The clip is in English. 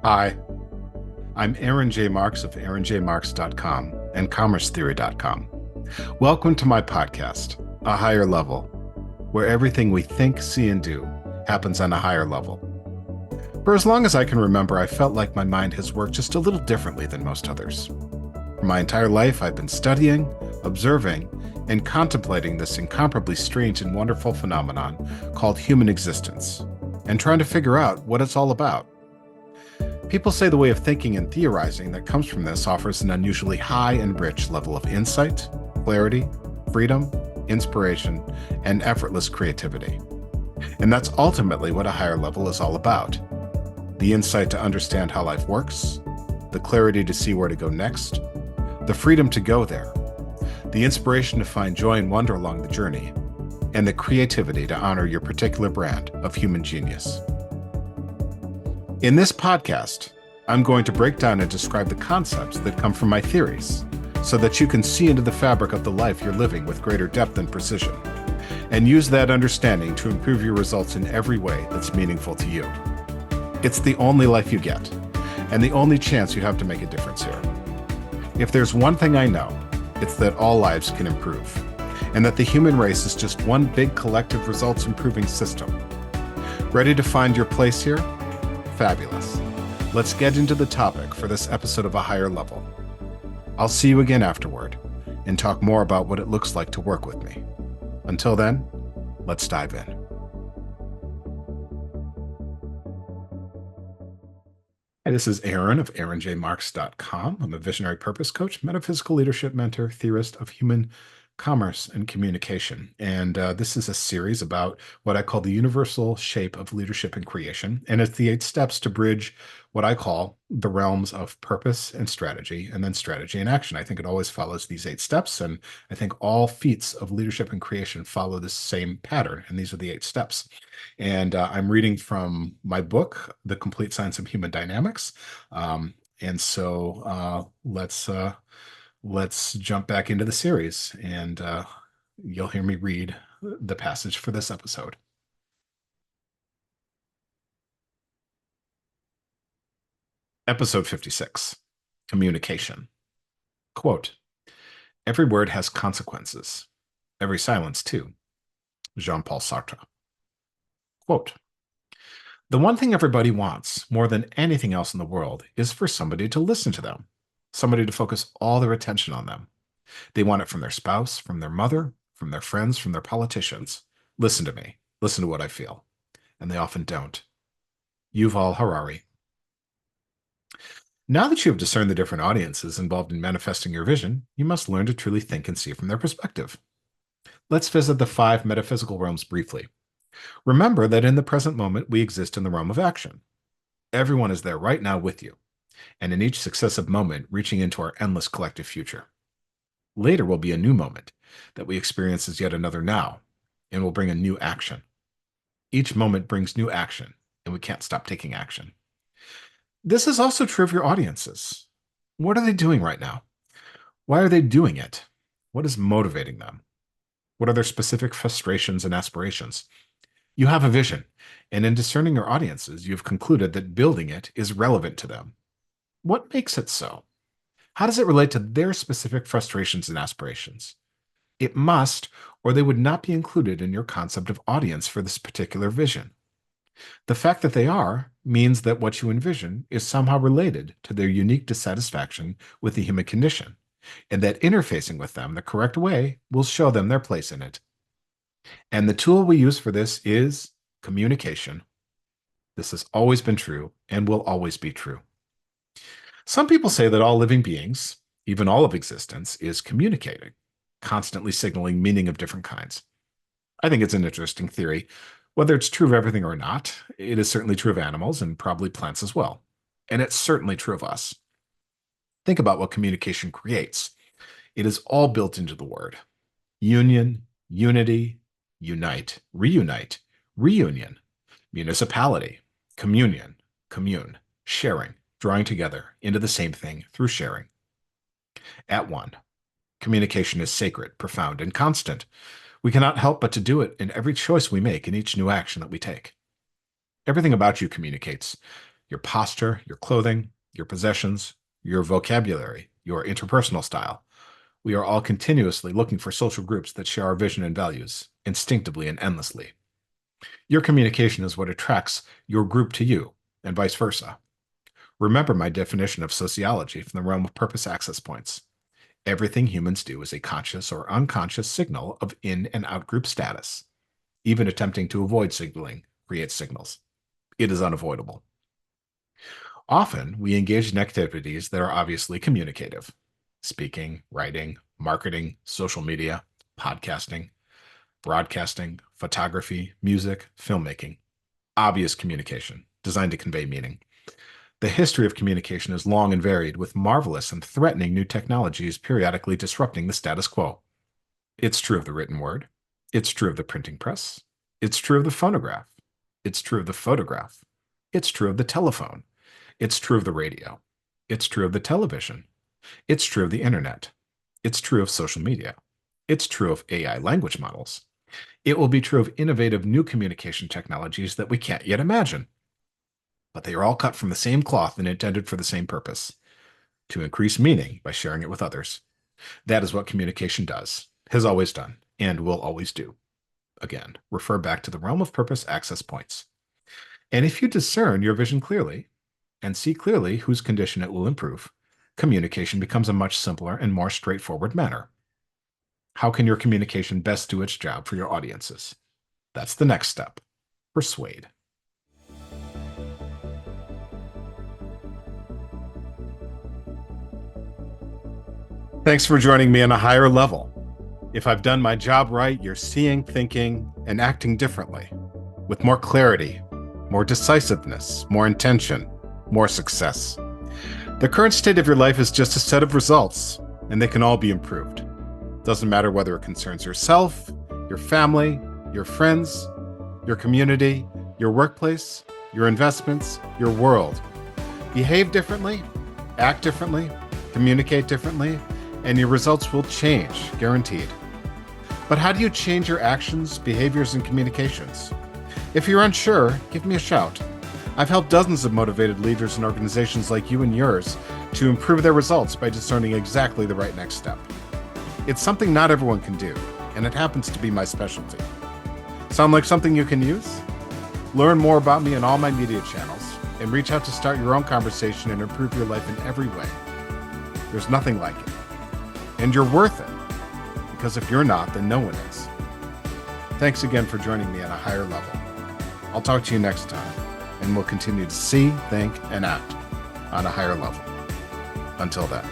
Hi, I'm Aaron J. Marks of aaronjmarks.com and commercetheory.com. Welcome to my podcast, A Higher Level, where everything we think, see, and do happens on a higher level. For as long as I can remember, I felt like my mind has worked just a little differently than most others. For my entire life, I've been studying, observing, and contemplating this incomparably strange and wonderful phenomenon called human existence, and trying to figure out what it's all about. People say the way of thinking and theorizing that comes from this offers an unusually high and rich level of insight, clarity, freedom, inspiration, and effortless creativity. And that's ultimately what a higher level is all about. The insight to understand how life works, the clarity to see where to go next, the freedom to go there, the inspiration to find joy and wonder along the journey, and the creativity to honor your particular brand of human genius. In this podcast, I'm going to break down and describe the concepts that come from my theories so that you can see into the fabric of the life you're living with greater depth and precision, and use that understanding to improve your results in every way that's meaningful to you. It's the only life you get, and the only chance you have to make a difference here. If there's one thing I know, it's that all lives can improve, and that the human race is just one big collective results improving system. Ready to find your place here? Fabulous. Let's get into the topic for this episode of A Higher Level. I'll see you again afterward and talk more about what it looks like to work with me. Until then, let's dive in. Hi, this is Aaron of aaronjmarks.com. I'm a visionary purpose coach, metaphysical leadership mentor, theorist of human commerce and communication. And this is a series about what I call the universal shape of leadership and creation. And it's the 8 steps to bridge what I call the realms of purpose and strategy, and then strategy and action. I think it always follows these 8 steps. And I think all feats of leadership and creation follow this same pattern. And these are the 8 steps. And I'm reading from my book, The Complete Science of Human Dynamics. Let's jump back into the series, and you'll hear me read the passage for this episode. Episode 56, Communication. Quote, "Every word has consequences. Every silence, too." Jean-Paul Sartre. Quote, "The one thing everybody wants, more than anything else in the world, is for somebody to listen to them. Somebody to focus all their attention on them. They want it from their spouse, from their mother, from their friends, from their politicians. Listen to me. Listen to what I feel." And they often don't. Yuval Harari. Now that you have discerned the different audiences involved in manifesting your vision, you must learn to truly think and see from their perspective. Let's visit the 5 metaphysical realms briefly. Remember that in the present moment, we exist in the realm of action. Everyone is there right now with you, and in each successive moment, reaching into our endless collective future. Later will be a new moment that we experience as yet another now, and will bring a new action. Each moment brings new action, and we can't stop taking action. This is also true of your audiences. What are they doing right now? Why are they doing it? What is motivating them? What are their specific frustrations and aspirations? You have a vision, and in discerning your audiences, you have concluded that building it is relevant to them. What makes it so? How does it relate to their specific frustrations and aspirations? It must, or they would not be included in your concept of audience for this particular vision. The fact that they are means that what you envision is somehow related to their unique dissatisfaction with the human condition, and that interfacing with them the correct way will show them their place in it. And the tool we use for this is communication. This has always been true and will always be true. Some people say that all living beings, even all of existence, is communicating, constantly signaling meaning of different kinds. I think it's an interesting theory. Whether it's true of everything or not, it is certainly true of animals and probably plants as well. And it's certainly true of us. Think about what communication creates. It is all built into the word. Union, unity, unite, reunite, reunion, municipality, communion, commune, sharing, drawing together into the same thing through sharing. At one, communication is sacred, profound, and constant. We cannot help but to do it in every choice we make, in each new action that we take. Everything about you communicates. your posture, your clothing, your possessions, your vocabulary, your interpersonal style. We are all continuously looking for social groups that share our vision and values, instinctively and endlessly. Your communication is what attracts your group to you, and vice versa. Remember my definition of sociology from the realm of purpose access points. Everything humans do is a conscious or unconscious signal of in and out group status. Even attempting to avoid signaling creates signals. It is unavoidable. Often, we engage in activities that are obviously communicative. Speaking, writing, marketing, social media, podcasting, broadcasting, photography, music, filmmaking. Obvious communication, designed to convey meaning. The history of communication is long and varied, with marvelous and threatening new technologies periodically disrupting the status quo. It's true of the written word. It's true of the printing press. It's true of the phonograph. It's true of the photograph. It's true of the telephone. It's true of the radio. It's true of the television. It's true of the internet. It's true of social media. It's true of AI language models. It will be true of innovative new communication technologies that we can't yet imagine. But they are all cut from the same cloth and intended for the same purpose: to increase meaning by sharing it with others. That is what communication does, has always done, and will always do. Again, refer back to the realm of purpose access points. And if you discern your vision clearly and see clearly whose condition it will improve, communication becomes a much simpler and more straightforward manner. How can your communication best do its job for your audiences? That's the next step. Persuade. Thanks for joining me on a higher level. If I've done my job right, you're seeing, thinking, and acting differently, with more clarity, more decisiveness, more intention, more success. The current state of your life is just a set of results, and they can all be improved. Doesn't matter whether it concerns yourself, your family, your friends, your community, your workplace, your investments, your world. Behave differently, act differently, communicate differently, and your results will change, guaranteed. But how do you change your actions, behaviors, and communications? If you're unsure, give me a shout. I've helped dozens of motivated leaders and organizations like you and yours to improve their results by discerning exactly the right next step. It's something not everyone can do, and it happens to be my specialty. Sound like something you can use? Learn more about me on all my media channels, and reach out to start your own conversation and improve your life in every way. There's nothing like it. And you're worth it, because if you're not, then no one is. Thanks again for joining me on a higher level. I'll talk to you next time, and we'll continue to see, think, and act on a higher level. Until then.